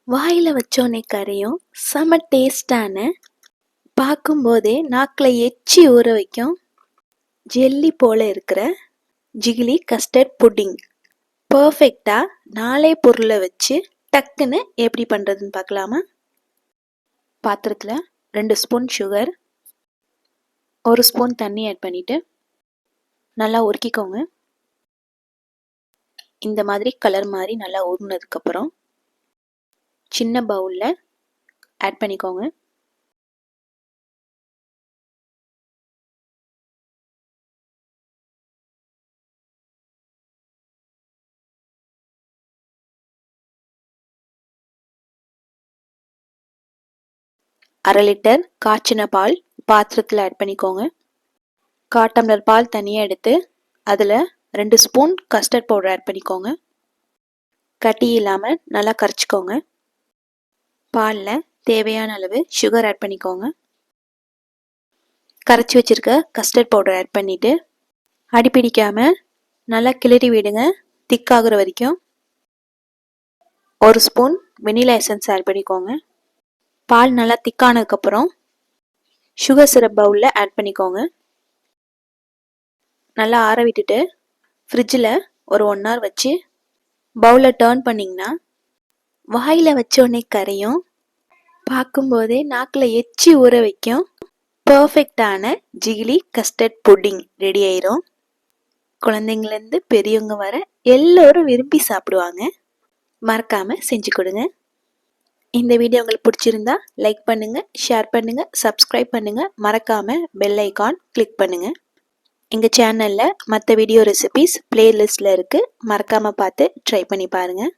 வாயில வச்சோனே கரையும், செம டேஸ்டான, பார்க்கும்போதே நாக்கில் எச்சி ஊற வைக்கும், ஜெல்லி போல இருக்கிற ஜிகிலி கஸ்டர்ட் புட்டிங் பர்ஃபெக்டாக 4 பொருளை வச்சு டக்குன்னு எப்படி பண்ணுறதுன்னு பார்க்கலாமா? பாத்திரத்தில் 2 ஸ்பூன் சுகர், 1 ஸ்பூன் தண்ணி ஆட் பண்ணிவிட்டு நல்லா உருக்கிக்கோங்க. இந்த மாதிரி கலர் மாதிரி நல்லா ஊறினதுக்கப்புறம் சின்ன பவுலில் ஆட் பண்ணிக்கோங்க. அரை லிட்டர் காய்ச்சின பால் பாத்திரத்தில் ஆட் பண்ணிக்கோங்க. 1/4 டம்ளர் பால் தனியாக எடுத்து அதில் 2 ஸ்பூன் கஸ்டர்ட் பவுடர் ஆட் பண்ணிக்கோங்க. கட்டி இல்லாமல் நல்லா கரைச்சிக்கோங்க. பாலில் தேவையான அளவு சுகர் ஆட் பண்ணிக்கோங்க. கரைச்சி வச்சுருக்க கஸ்டர்ட் பவுடர் ஆட் பண்ணிவிட்டு அடிப்பிடிக்காமல் நல்லா கிளறி விடுங்க. திக்காகிற வரைக்கும். 1 ஸ்பூன் வெனிலா எசன்ஸ் ஆட் பண்ணிக்கோங்க. பால் நல்லா திக்கானதுக்கப்புறம் சுகர் சிரப் பவுலில் ஆட் பண்ணிக்கோங்க. நல்லா ஆற விட்டுட்டு ஃப்ரிட்ஜில் ஒரு 1 hour வச்சு பவுலில் டர்ன் பண்ணிங்கன்னா வாயில் வச்சோடனே கரையும், பார்க்கும்போதே நாக்கில் எச்சி ஊற வைக்கும் பர்ஃபெக்டான ஜிகிலி கஸ்டர்ட் புட்டிங் ரெடி ஆயிரும். குழந்தைங்கலேருந்து பெரியவங்க வர எல்லோரும் விரும்பி சாப்பிடுவாங்க. மறக்காமல் செஞ்சு கொடுங்க. இந்த வீடியோ உங்களுக்கு பிடிச்சிருந்தா லைக் பண்ணுங்கள், ஷேர் பண்ணுங்கள், சப்ஸ்கிரைப் பண்ணுங்கள். மறக்காமல் பெல் ஐக்கான் கிளிக் பண்ணுங்கள். எங்கள் சேனலில் மற்ற வீடியோ ரெசிபீஸ் பிளேலிஸ்டில் இருக்குது. மறக்காமல் பார்த்து ட்ரை பண்ணி பாருங்கள்.